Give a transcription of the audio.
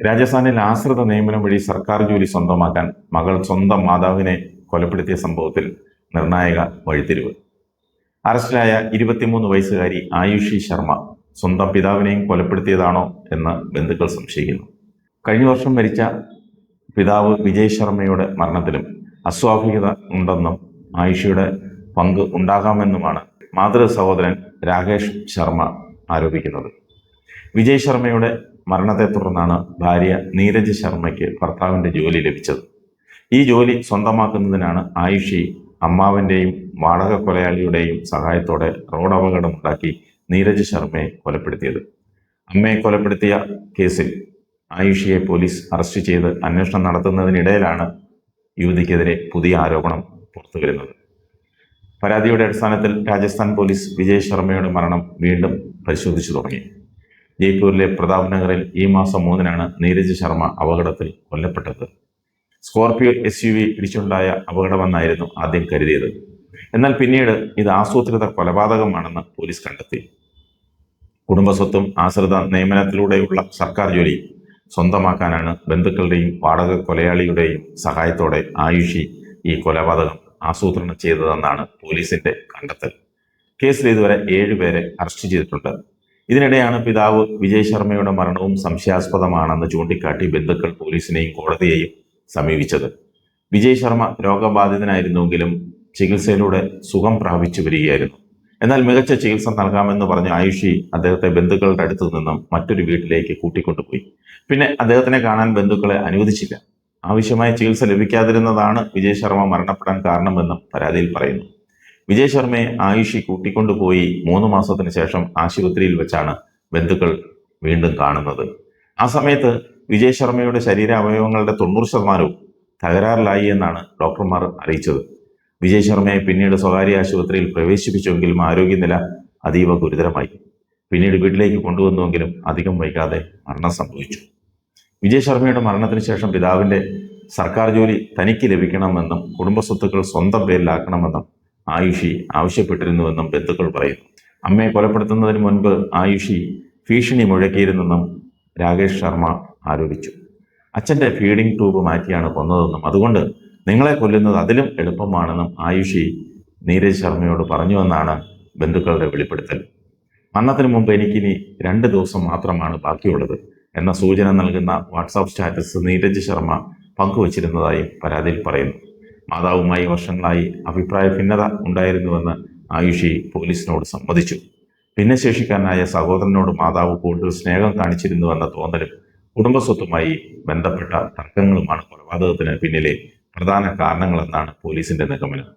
രാജസ്ഥാനിൽ ആശ്രിത നിയമനം വഴി സർക്കാർ ജോലി സ്വന്തമാക്കാൻ മകൾ സ്വന്തം മാതാവിനെ കൊലപ്പെടുത്തിയ സംഭവത്തിൽ നിർണായക വഴിത്തിരിവ്. അറസ്റ്റിലായ 23 വയസ്സുകാരി ആയുഷി ശർമ്മ സ്വന്തം പിതാവിനെയും കൊലപ്പെടുത്തിയതാണോ എന്ന് ബന്ധുക്കൾ സംശയിക്കുന്നു. കഴിഞ്ഞ വർഷം മരിച്ച പിതാവ് വിജയ് ശർമ്മയുടെ മരണത്തിലും അസ്വാഭാവികത ഉണ്ടെന്നും ആയുഷിയുടെ പങ്ക് ഉണ്ടാകാമെന്നുമാണ് മാതൃ സഹോദരൻ രാകേഷ് ശർമ്മ ആരോപിക്കുന്നത്. വിജയ് ശർമ്മയുടെ മരണത്തെ തുടർന്നാണ് ഭാര്യ നീരജ് ശർമ്മയ്ക്ക് ഭർത്താവിൻ്റെ ജോലി ലഭിച്ചത്. ഈ ജോലി സ്വന്തമാക്കുന്നതിനാണ് ആയുഷി അമ്മാവിൻ്റെയും വാടക കൊലയാളിയുടെയും സഹായത്തോടെ റോഡ് അപകടമുണ്ടാക്കി നീരജ് ശർമ്മയെ കൊലപ്പെടുത്തിയത്. അമ്മയെ കൊലപ്പെടുത്തിയ കേസിൽ ആയുഷിയെ പോലീസ് അറസ്റ്റ് ചെയ്ത് അന്വേഷണം നടത്തുന്നതിനിടയിലാണ് യുവതിക്കെതിരെ പുതിയ ആരോപണം പുറത്തുവരുന്നത്. പരാതിയുടെ അടിസ്ഥാനത്തിൽ രാജസ്ഥാൻ പോലീസ് വിജയ് ശർമ്മയുടെ മരണം വീണ്ടും പരിശോധിച്ചു തുടങ്ങി. ജയ്പൂരിലെ പ്രതാപ് നഗറിൽ ഈ മാസം 3-നാണ് നീരജ് ശർമ്മ അപകടത്തിൽ കൊല്ലപ്പെട്ടത്. സ്കോർപിയോ SUV ഇടിച്ചുണ്ടായ അപകടമെന്നായിരുന്നു ആദ്യം കരുതിയത്. എന്നാൽ പിന്നീട് ഇത് ആസൂത്രിത കൊലപാതകമാണെന്ന് പോലീസ് കണ്ടെത്തി. കുടുംബസ്വത്തും ആശ്രിത നിയമനത്തിലൂടെയുള്ള സർക്കാർ ജോലി സ്വന്തമാക്കാനാണ് ബന്ധുക്കളുടെയും വാടക കൊലയാളിയുടെയും സഹായത്തോടെ ആയുഷി ഈ കൊലപാതകം ആസൂത്രണം ചെയ്തതെന്നാണ് പോലീസിന്റെ കണ്ടെത്തൽ. കേസിൽ ഇതുവരെ 7 പേരെ അറസ്റ്റ് ചെയ്തിട്ടുണ്ട്. ഇതിനിടെയാണ് പിതാവ് വിജയ് ശർമ്മയുടെ മരണവും സംശയാസ്പദമാണെന്ന് ചൂണ്ടിക്കാട്ടി ബന്ധുക്കൾ പോലീസിനെയും കോടതിയെയും സമീപിച്ചത്. വിജയ് ശർമ്മ രോഗബാധിതനായിരുന്നുവെങ്കിലും ചികിത്സയിലൂടെ സുഖം പ്രാപിച്ചു വരികയായിരുന്നു. എന്നാൽ മികച്ച ചികിത്സ നൽകാമെന്ന് പറഞ്ഞ ആയുഷി അദ്ദേഹത്തെ ബന്ധുക്കളുടെ അടുത്തു നിന്നും മറ്റൊരു വീട്ടിലേക്ക് കൂട്ടിക്കൊണ്ടുപോയി. പിന്നെ അദ്ദേഹത്തിനെ കാണാൻ ബന്ധുക്കളെ അനുവദിച്ചില്ല. ആവശ്യമായ ചികിത്സ ലഭിക്കാതിരുന്നതാണ് വിജയ് ശർമ്മ മരണപ്പെടാൻ കാരണമെന്നും പരാതിയിൽ പറയുന്നു. വിജയ് ശർമ്മയെ ആയുഷി കൂട്ടിക്കൊണ്ടുപോയി 3 മാസത്തിന് ശേഷം ആശുപത്രിയിൽ വെച്ചാണ് ബന്ധുക്കൾ വീണ്ടും കാണുന്നത്. ആ സമയത്ത് വിജയ് ശർമ്മയുടെ ശരീരാവയവങ്ങളുടെ 90% തകരാറിലായി എന്നാണ് ഡോക്ടർമാർ അറിയിച്ചത്. വിജയ് ശർമ്മയെ പിന്നീട് സ്വകാര്യ ആശുപത്രിയിൽ പ്രവേശിപ്പിച്ചുവെങ്കിലും ആരോഗ്യനില അതീവ ഗുരുതരമായി. പിന്നീട് വീട്ടിലേക്ക് കൊണ്ടുവന്നുവെങ്കിലും അധികം വൈകാതെ മരണം സംഭവിച്ചു. വിജയ് ശർമ്മയുടെ മരണത്തിന് ശേഷം പിതാവിൻ്റെ സർക്കാർ ജോലി തനിക്ക് ലഭിക്കണമെന്നും കുടുംബസ്വത്തുക്കൾ സ്വന്തം പേരിലാക്കണമെന്നും ആയുഷി ആവശ്യപ്പെട്ടിരുന്നുവെന്നും ബന്ധുക്കൾ പറയുന്നു. അമ്മയെ കൊലപ്പെടുത്തുന്നതിന് മുൻപ് ആയുഷി ഭീഷണി മുഴക്കിയിരുന്നെന്നും രാകേഷ് ശർമ്മ ആരോപിച്ചു. അച്ഛൻ്റെ ഫീഡിംഗ് ട്യൂബ് മാറ്റിയാണ് കൊന്നതെന്നും അതുകൊണ്ട് നിങ്ങളെ കൊല്ലുന്നത് അതിലും എളുപ്പമാണെന്നും ആയുഷി നീരജ് ശർമ്മയോട് പറഞ്ഞുവെന്നാണ് ബന്ധുക്കളുടെ വെളിപ്പെടുത്തൽ. മരണത്തിന് മുമ്പ് എനിക്കിനി 2 ദിവസം മാത്രമാണ് ബാക്കിയുള്ളത് എന്ന സൂചന നൽകുന്ന വാട്സാപ്പ് സ്റ്റാറ്റസ് നീരജ് ശർമ്മ പങ്കുവച്ചിരുന്നതായും പരാതിയിൽ പറയുന്നു. മാതാവുമായി വർഷങ്ങളായി അഭിപ്രായ ഭിന്നത ഉണ്ടായിരുന്നുവെന്ന് ആയുഷി പോലീസിനോട് സമ്മതിച്ചു. ഭിന്നശേഷിക്കാരനായ സഹോദരനോട് മാതാവ് കൂടുതൽ സ്നേഹം കാണിച്ചിരുന്നുവെന്ന തോന്നലും കുടുംബസ്വത്തുമായി ബന്ധപ്പെട്ട തർക്കങ്ങളുമാണ് കൊലപാതകത്തിന് പിന്നിലെ പ്രധാന കാരണങ്ങളെന്നാണ് പോലീസിന്റെ നിഗമനം.